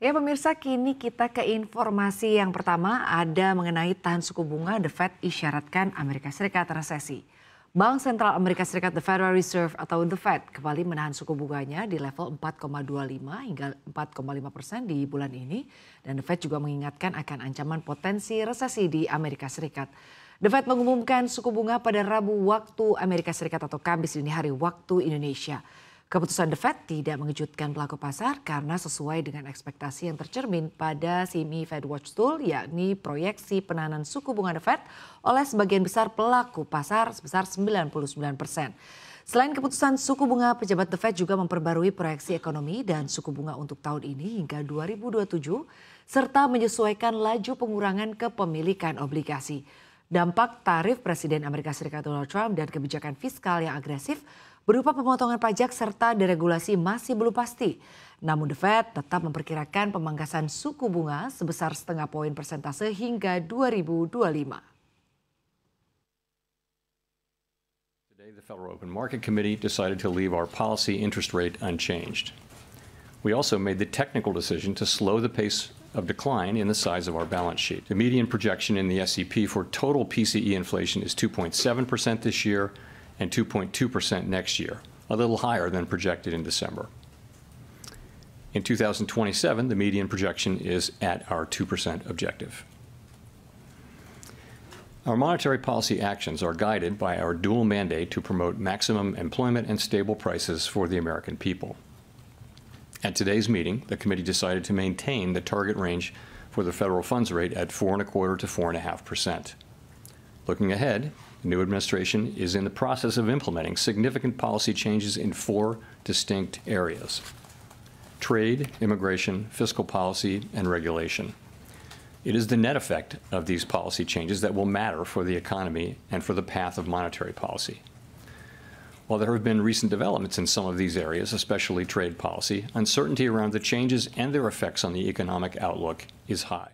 Ya pemirsa, kini kita ke informasi yang pertama, ada mengenai tahan suku bunga. The Fed isyaratkan Amerika Serikat resesi. Bank Sentral Amerika Serikat, The Federal Reserve atau The Fed, kembali menahan suku bunganya di level 4,25 hingga 4,5% di bulan ini. Dan The Fed juga mengingatkan akan ancaman potensi resesi di Amerika Serikat. The Fed mengumumkan suku bunga pada Rabu waktu Amerika Serikat atau Kamis dini hari waktu Indonesia. Keputusan The Fed tidak mengejutkan pelaku pasar karena sesuai dengan ekspektasi yang tercermin pada CME Fed Watch Tool, yakni proyeksi penahanan suku bunga The Fed oleh sebagian besar pelaku pasar sebesar 99%. Selain keputusan suku bunga, pejabat The Fed juga memperbarui proyeksi ekonomi dan suku bunga untuk tahun ini hingga 2027 serta menyesuaikan laju pengurangan kepemilikan obligasi. Dampak tarif Presiden Amerika Serikat Donald Trump dan kebijakan fiskal yang agresif berupa pemotongan pajak serta deregulasi masih belum pasti. Namun The Fed tetap memperkirakan pemangkasan suku bunga sebesar 0,5 poin persentase hingga 2025. Today, the Federal Open Market Committee decided to leave our policy interest rate unchanged. We also made the technical decision to slow the pace of decline in the size of our balance sheet. The median projection in the SEP for total PCE inflation is 2.7% this year and 2.2% next year, a little higher than projected in December. In 2027, the median projection is at our 2% objective. Our monetary policy actions are guided by our dual mandate to promote maximum employment and stable prices for the American people. At today's meeting, the committee decided to maintain the target range for the federal funds rate at 4.25% to 4.5%. Looking ahead, the new administration is in the process of implementing significant policy changes in 4 distinct areas: trade, immigration, fiscal policy, and regulation. It is the net effect of these policy changes that will matter for the economy and for the path of monetary policy. While there have been recent developments in some of these areas, especially trade policy, uncertainty around the changes and their effects on the economic outlook is high.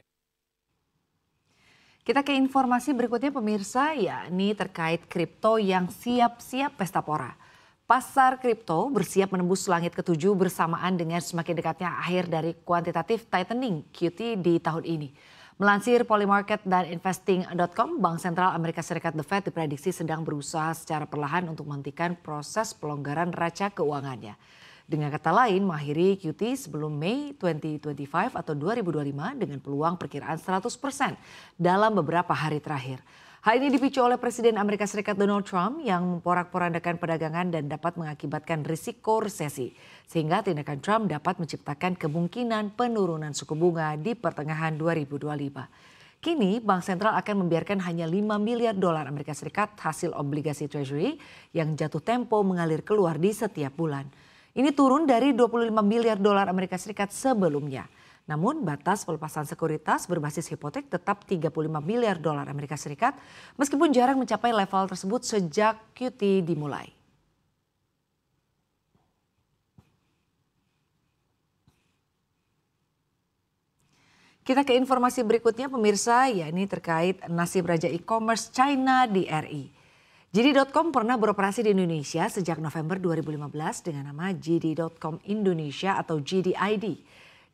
Kita ke informasi berikutnya pemirsa, yakni terkait kripto yang siap-siap pesta pora. Pasar kripto bersiap menembus langit ketujuh bersamaan dengan semakin dekatnya akhir dari quantitative tightening QT di tahun ini. Melansir Polymarket dan Investing.com, Bank Sentral Amerika Serikat The Fed diprediksi sedang berusaha secara perlahan untuk menghentikan proses pelonggaran neraca keuangannya. Dengan kata lain, mengakhiri QT sebelum Mei 2025 atau 2025 dengan peluang perkiraan 100% dalam beberapa hari terakhir. Hal ini dipicu oleh Presiden Amerika Serikat Donald Trump yang memporak-porandakan perdagangan dan dapat mengakibatkan risiko resesi. Sehingga tindakan Trump dapat menciptakan kemungkinan penurunan suku bunga di pertengahan 2025. Kini Bank Sentral akan membiarkan hanya 5 miliar dolar Amerika Serikat hasil obligasi Treasury yang jatuh tempo mengalir keluar di setiap bulan. Ini turun dari 25 miliar dolar Amerika Serikat sebelumnya. Namun batas pelepasan sekuritas berbasis hipotek tetap 35 miliar dolar Amerika Serikat meskipun jarang mencapai level tersebut sejak QT dimulai. Kita ke informasi berikutnya pemirsa, yakni terkait nasib raja e-commerce China di RI. JD.com pernah beroperasi di Indonesia sejak November 2015 dengan nama JD.com Indonesia atau JD.ID.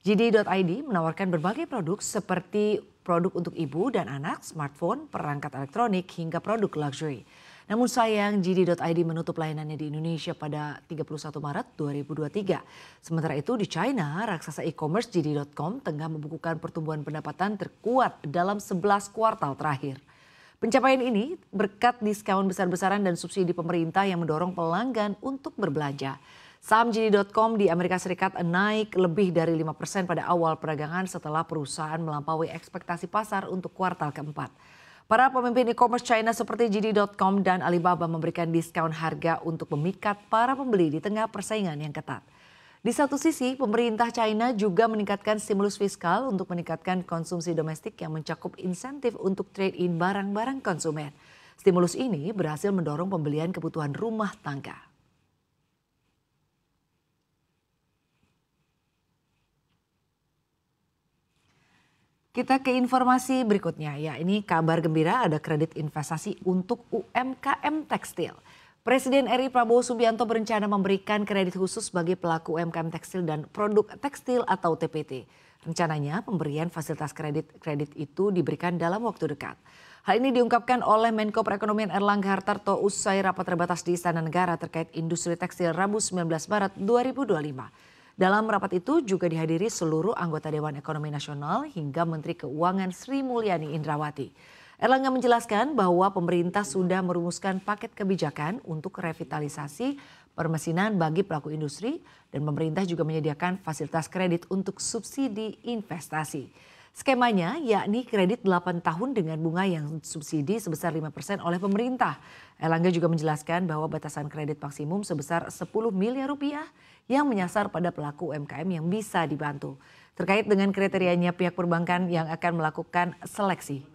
JD.ID menawarkan berbagai produk seperti produk untuk ibu dan anak, smartphone, perangkat elektronik, hingga produk luxury. Namun sayang JD.ID menutup layanannya di Indonesia pada 31 Maret 2023. Sementara itu di China, raksasa e-commerce JD.com tengah membukukan pertumbuhan pendapatan terkuat dalam 11 kuartal terakhir. Pencapaian ini berkat diskon besar-besaran dan subsidi pemerintah yang mendorong pelanggan untuk berbelanja. Saham JD.com di Amerika Serikat naik lebih dari 5% pada awal perdagangan setelah perusahaan melampaui ekspektasi pasar untuk kuartal keempat. Para pemimpin e-commerce China seperti JD.com dan Alibaba memberikan diskon harga untuk memikat para pembeli di tengah persaingan yang ketat. Di satu sisi, pemerintah China juga meningkatkan stimulus fiskal untuk meningkatkan konsumsi domestik yang mencakup insentif untuk trade-in barang-barang konsumen. Stimulus ini berhasil mendorong pembelian kebutuhan rumah tangga. Kita ke informasi berikutnya, ya ini kabar gembira, ada kredit investasi untuk UMKM tekstil. Presiden RI Prabowo Subianto berencana memberikan kredit khusus bagi pelaku UMKM tekstil dan produk tekstil atau TPT. Rencananya pemberian fasilitas kredit itu diberikan dalam waktu dekat. Hal ini diungkapkan oleh Menko Perekonomian Erlangga Hartarto usai rapat terbatas di Istana Negara terkait industri tekstil Rabu 19 Maret 2025. Dalam rapat itu juga dihadiri seluruh anggota Dewan Ekonomi Nasional hingga Menteri Keuangan Sri Mulyani Indrawati. Erlangga menjelaskan bahwa pemerintah sudah merumuskan paket kebijakan untuk revitalisasi permesinan bagi pelaku industri dan pemerintah juga menyediakan fasilitas kredit untuk subsidi investasi. Skemanya yakni kredit 8 tahun dengan bunga yang subsidi sebesar 5% oleh pemerintah. Erlangga juga menjelaskan bahwa batasan kredit maksimum sebesar 10 miliar rupiah yang menyasar pada pelaku UMKM yang bisa dibantu. Terkait dengan kriterianya pihak perbankan yang akan melakukan seleksi.